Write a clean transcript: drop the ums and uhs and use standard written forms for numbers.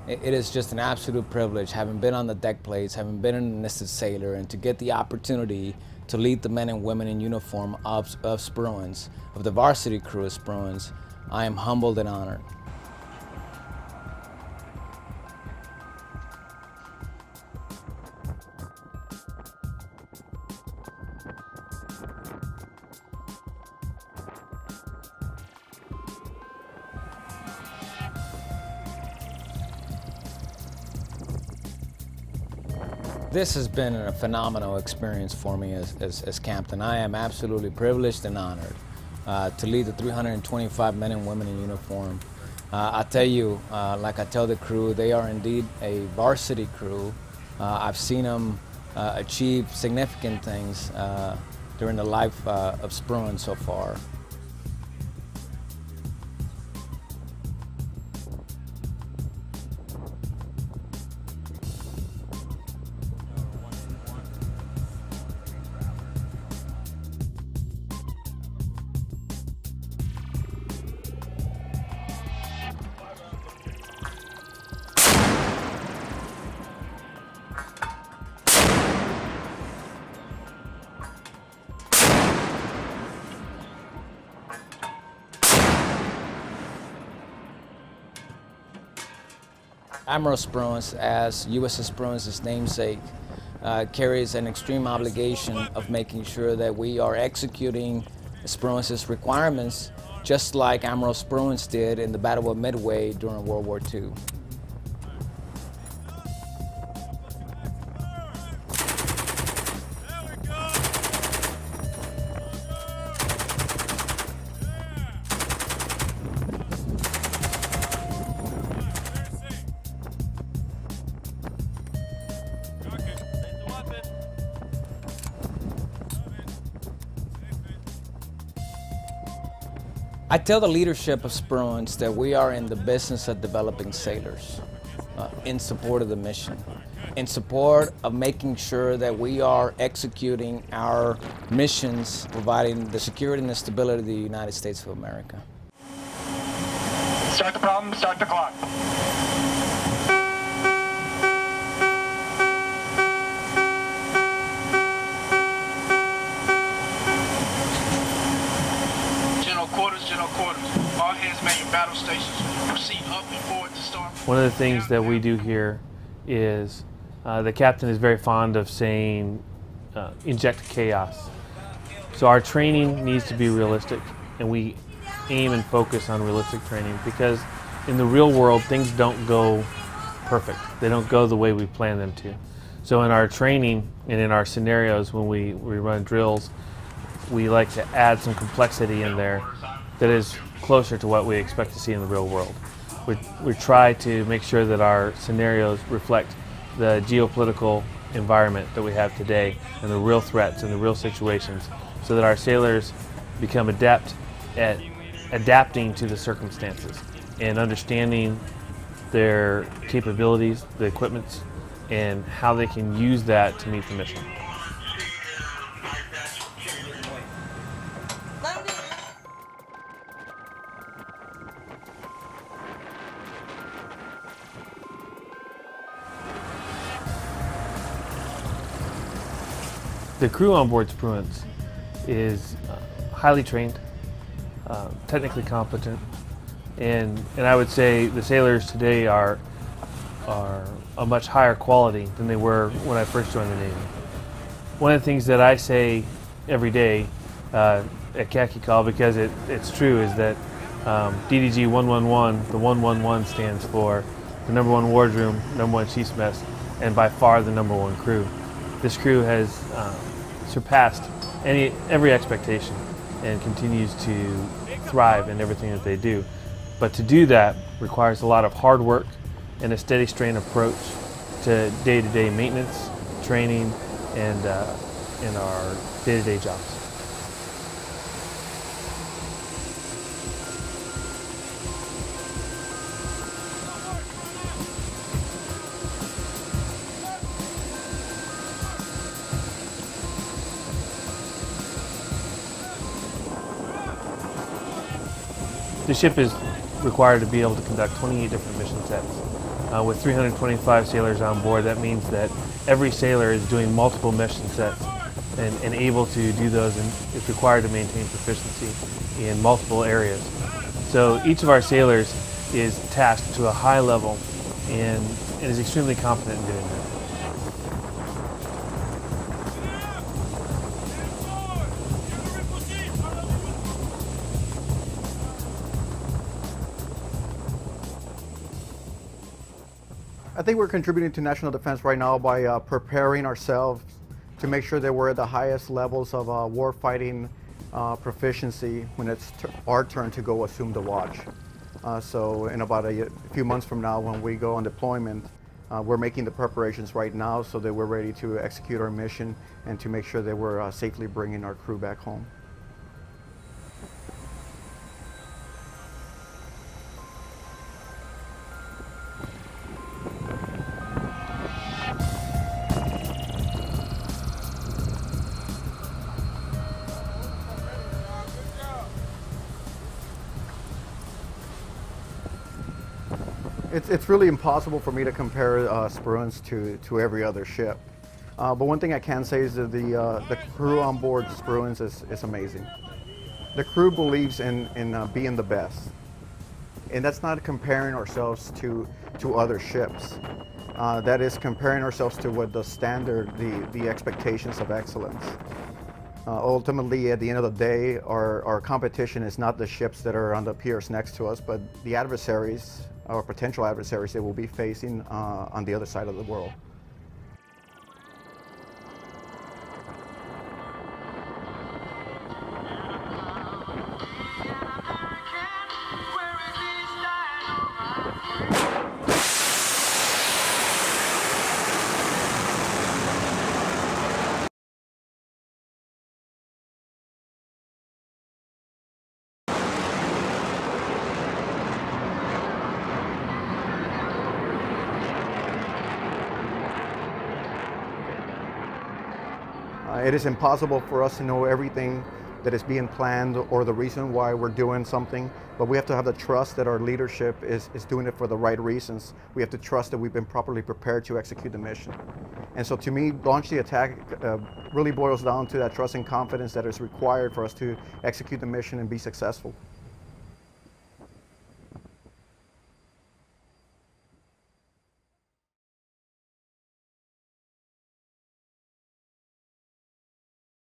It is just an absolute privilege, having been on the deck plates, having been an enlisted sailor, and to get the opportunity to lead the men and women in uniform of Spruance, of the varsity crew of Spruance. I am humbled and honored. This has been a phenomenal experience for me as captain. I am absolutely privileged and honored to lead the 325 men and women in uniform. I tell you, like I tell the crew, they are indeed a varsity crew. I've seen them achieve significant things during the life of Spruance so far. Admiral Spruance, as USS Spruance's namesake, carries an extreme obligation of making sure that we are executing Spruance's requirements, just like Admiral Spruance did in the Battle of Midway during World War II. I tell the leadership of Spruance that we are in the business of developing sailors in support of the mission, in support of making sure that we are executing our missions, providing the security and the stability of the United States of America. Start the problem, start the clock. General quarters. All hands man your battle stations. Proceed up and forward to start. One of the things that we do here is the captain is very fond of saying inject chaos. So our training needs to be realistic, and we aim and focus on realistic training because in the real world things don't go perfect. They don't go the way we plan them to. So in our training and in our scenarios when we run drills, we like to add some complexity in there that is closer to what we expect to see in the real world. We try to make sure that our scenarios reflect the geopolitical environment that we have today and the real threats and the real situations so that our sailors become adept at adapting to the circumstances and understanding their capabilities, the equipment, and how they can use that to meet the mission. The crew on board Spruance is highly trained, technically competent, and I would say the sailors today are a much higher quality than they were when I first joined the Navy. One of the things that I say every day at khaki call, because it's true, is that DDG 111, the 111 stands for the #1 wardroom, #1 chief's mess, and by far the #1 crew. This crew has surpassed every expectation and continues to thrive in everything that they do. But to do that requires a lot of hard work and a steady strain approach to day-to-day maintenance, training, and in our day-to-day jobs. The ship is required to be able to conduct 28 different mission sets With 325 sailors on board, that means that every sailor is doing multiple mission sets and able to do those, and it's required to maintain proficiency in multiple areas. So each of our sailors is tasked to a high level and is extremely competent in doing that. I think we're contributing to national defense right now by preparing ourselves to make sure that we're at the highest levels of warfighting proficiency when it's our turn to go assume the watch. So in about a few months from now, when we go on deployment, we're making the preparations right now so that we're ready to execute our mission and to make sure that we're safely bringing our crew back home. It's really impossible for me to compare Spruance to every other ship. But one thing I can say is that the crew on board Spruance is amazing. The crew believes in being the best. And that's not comparing ourselves to other ships. That is comparing ourselves to what the standard, the expectations of excellence. Ultimately, at the end of the day, our competition is not the ships that are on the piers next to us, but the adversaries, our potential adversaries that we'll be facing on the other side of the world. It is impossible for us to know everything that is being planned or the reason why we're doing something, but we have to have the trust that our leadership is doing it for the right reasons. We have to trust that we've been properly prepared to execute the mission. And so to me, launch the attack really boils down to that trust and confidence that is required for us to execute the mission and be successful.